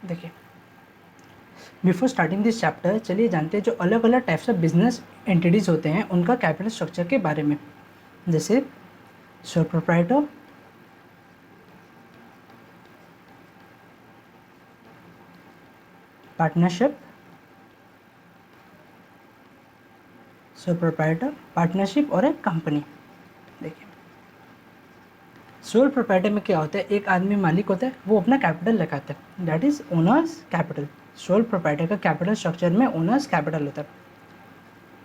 देखिए, before starting this chapter चलिए जानते हैं जो अलग अलग टाइप्स ऑफ बिजनेस एंटिटीज होते हैं उनका कैपिटल स्ट्रक्चर के बारे में। जैसे sole proprietor, partnership, sole proprietor, partnership और एक कंपनी। देखिए, सोल प्रोप्राइटर में क्या होता है, एक आदमी मालिक होता है, वो अपना कैपिटल लगाता है, that is owners capital. Soul proprietor का कैपिटल स्ट्रक्चर में ओनर्स कैपिटल होता है।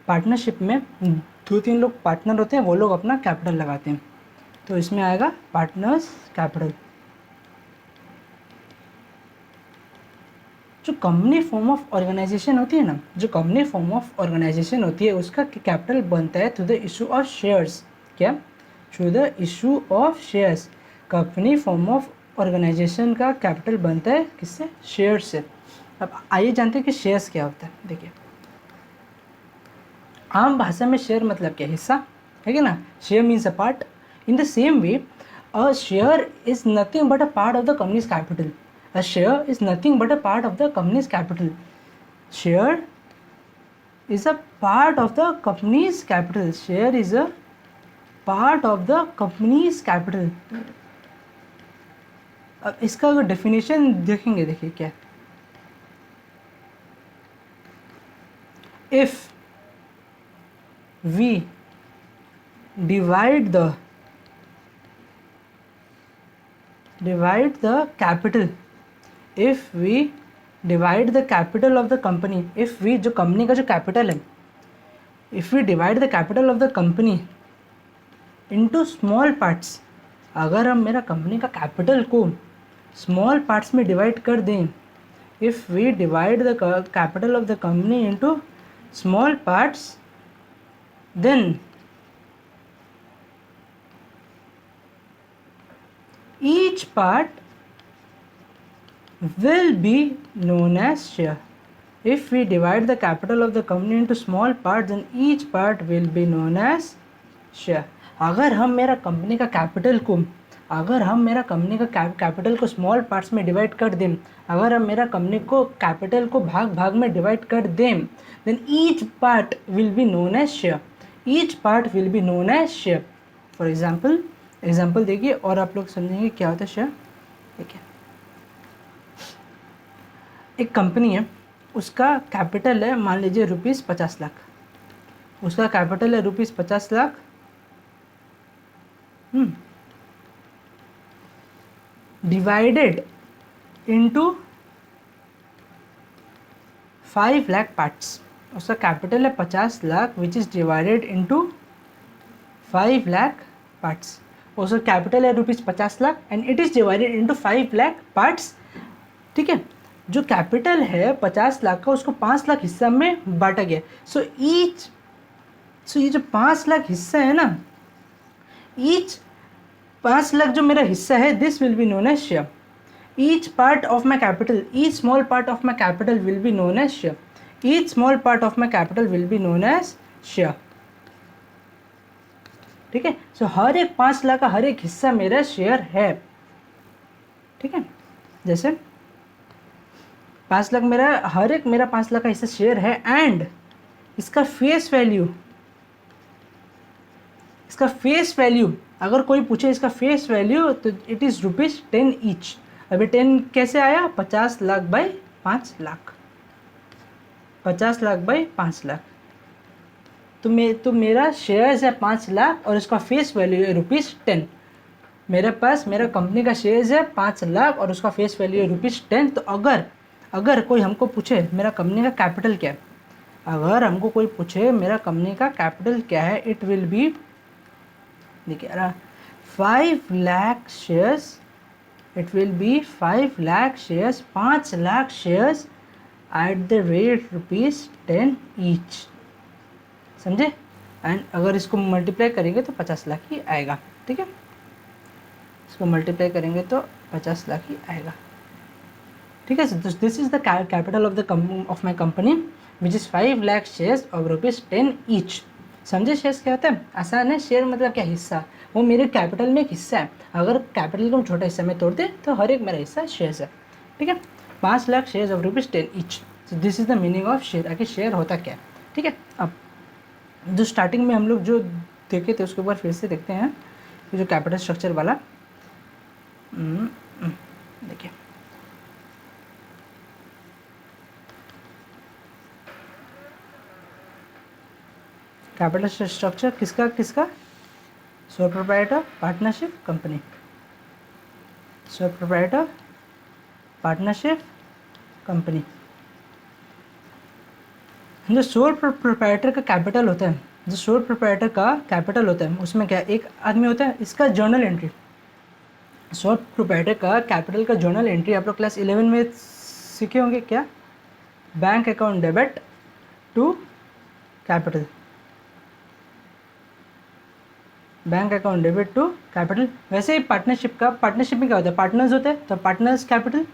पार्टनरशिप में 2-3 लोग पार्टनर होते हैं, वो लोग अपना कैपिटल लगाते हैं, तो इसमें आएगा पार्टनर्स कैपिटल। जो कंपनी फॉर्म ऑफ ऑर्गेनाइजेशन होती है ना, जो कंपनी फॉर्म ऑफ ऑर्गेनाइजेशन होती है उसका कैपिटल बनता है through the issue of shares. क्या? Through the issue of shares. Company form of organisation का कैपिटल बनता है किससे? शेयर से। अब आइए जानते हैं कि शेयर्स क्या होता है। देखिए, आम भाषा में शेयर मतलब क्या? हिस्सा, है ना? Share means a part. In the same way a share is nothing but a part of the companies capital. A share is nothing but a part of the company's capital. Share is a part of the company's capital. Share is a part of the company's capital. अब इसका अगर definition देखेंगे, देखिए क्या, if we divide the capital, if we divide the capital of the company, if we, जो company का जो capital है, if we divide the capital of the company into small parts, अगर हम मेरा कंपनी का कैपिटल को स्मॉल पार्ट्स में डिवाइड कर दें, if we divide the capital of the company into small parts, then each part will be known as share. If we divide the capital of the company into small parts, then each part will be known as share. अगर हम मेरा company का capital को small parts में divide कर दें, अगर हम मेरा कंपनी को कैपिटल को भाग में डिवाइड कर दें, then each part will be known as share. Each part will be known as share. For example देखिए और आप लोग समझेंगे क्या होता है शेयर। देखिए, एक कंपनी है, उसका कैपिटल है मान लीजिए ₹50 लाख, उसका कैपिटल है ₹50 lakh, divided into 5 lakh parts. उसका कैपिटल है 50 lakh which is divided into 5 lakh parts. उसका कैपिटल है ₹50 lakh and it is divided into 5 lakh parts. ठीक है, जो कैपिटल है 50 लाख का, उसको 5 लाख हिस्सा में बांटा गया। सो ये जो 5 लाख हिस्सा है ना, ईच 5 लाख जो मेरा हिस्सा है, this will be known as share. Each part of my capital, each small part of my capital will be known as share. Each small part of my capital will be known as share. ठीक है, सो हर एक 5 लाख का हर एक हिस्सा मेरा share है। ठीक है, जैसे 5 लाख मेरा 5 लाख का हिस्सा शेयर है एंड इसका फेस वैल्यू अगर कोई पूछे इसका फेस वैल्यू, तो इट इज़ ₹10 ईच। अभी 10 कैसे आया? 50 लाख बाई 5 लाख, 50 लाख बाई 5 लाख। तो मेरा शेयर्स है 5 लाख और इसका फेस वैल्यू है ₹10। मेरे पास मेरा कंपनी का शेयर्स है 5 लाख और उसका फेस वैल्यू है ₹10। तो अगर कोई हमको पूछे मेरा कंपनी का कैपिटल क्या है, अगर हमको कोई पूछे मेरा कंपनी का कैपिटल क्या है, इट विल बी, देखिए 5 lakh shares, it will be 5 lakh shares, 5 lakh shares at the rate ₹10 each. समझे? एंड अगर इसको मल्टीप्लाई करेंगे तो 50 लाख ही आएगा। ठीक है, इसको मल्टीप्लाई करेंगे तो 50 लाख ही आएगा। ठीक है, this is the capital of my company which is 5 lakh shares of ₹10 each. समझे शेयर्स क्या होता है? आसान है। शेयर मतलब क्या? हिस्सा। वो मेरे कैपिटल में एक हिस्सा है। अगर कैपिटल को हम छोटा हिस्सा में तोड़ते तो हर एक मेरा हिस्सा शेयर्स है। ठीक है, 5 lakh shares of ₹10 each. So this is the meaning of share. आखिर शेयर होता क्या है, ठीक है। अब जो स्टार्टिंग में हम लोग जो देखे थे उसके ऊपर फिर से देखते हैं, ये जो कैपिटल स्ट्रक्चर वाला देखिए, कैपिटल स्ट्रक्चर किसका किसका, sole proprietor, partnership, company. Sole proprietor, partnership, company. जो सोल प्रोप्राइटर का कैपिटल होता है, जो सोल प्रोप्राइटर का कैपिटल होता है उसमें क्या एक आदमी होता है, इसका जर्नल एंट्री। सोल प्रोप्राइटर का कैपिटल का जर्नल एंट्री आप लोग क्लास 11 में सीखे होंगे क्या, bank account debit to capital, bank account debit to capital. वैसे ही पार्टनरशिप का, पार्टनरशिप में क्या होता है, पार्टनर्स होते हैं तो पार्टनर्स कैपिटल,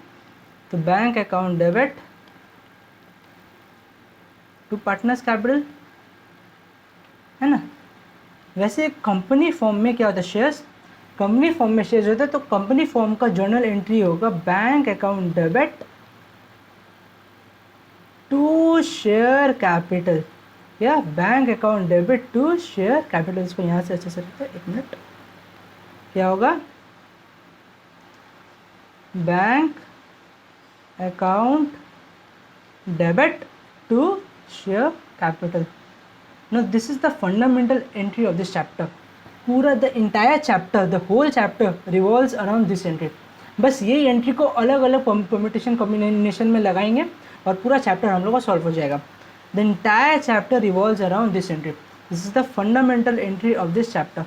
तो bank account debit to partners capital, है ना। वैसे कंपनी फॉर्म में क्या होता है, शेयर्स, कंपनी फॉर्म में शेयर्स होते हैं तो कंपनी फॉर्म का जर्नल एंट्री होगा bank account debit to share capital, या bank account debit to share capital. इसको यहाँ से अच्छे से रखते हैं, 1 मिनट, क्या होगा, bank account debit to share capital. No this is the fundamental entry of this chapter. पूरा the entire chapter, the whole chapter revolves around this entry. बस ये एंट्री को अलग अलग परम्यूटेशन कॉम्बिनेशन में लगाएंगे और पूरा चैप्टर हम लोग का सॉल्व हो जाएगा। The entire chapter revolves around this entry. This is the fundamental entry of this chapter.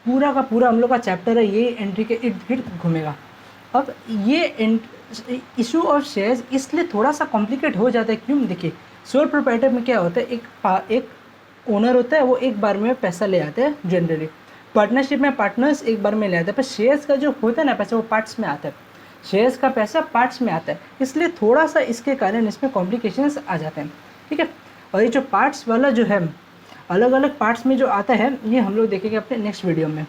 पूरा का पूरा हम लोग का चैप्टर है ये एंट्री के इर्द गिर्द घूमेगा। अब ये इशू ऑफ शेयर्स इसलिए थोड़ा सा कॉम्प्लिकेट हो जाता है, क्यों, देखिए सोल प्रोप्राइटर में क्या होता है, एक ओनर होता है, वो एक बार में पैसा ले आते हैं जनरली। पार्टनरशिप में पार्टनर्स एक बार में ले आते हैं, पर शेयर्स का जो होता है ना पैसा, वो पार्ट्स में आता है। शेयर्स का पैसा पार्ट्स में आता है, इसलिए थोड़ा सा इसके कारण इसमें कॉम्प्लिकेशंस आ जाते हैं, ठीक है। और ये जो पार्ट्स वाला जो है, अलग अलग पार्ट्स में जो आता है, ये हम लोग देखेंगे अपने नेक्स्ट वीडियो में।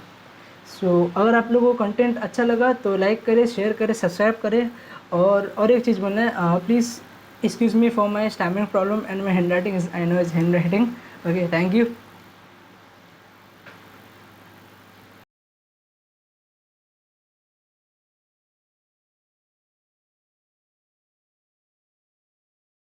सो अगर आप लोगों को कंटेंट अच्छा लगा तो लाइक करें, शेयर करें, सब्सक्राइब करें। और एक चीज़ बोलना है, please excuse me for my stammering problem and my handwriting is, I know, is handwriting. Okay, thank you.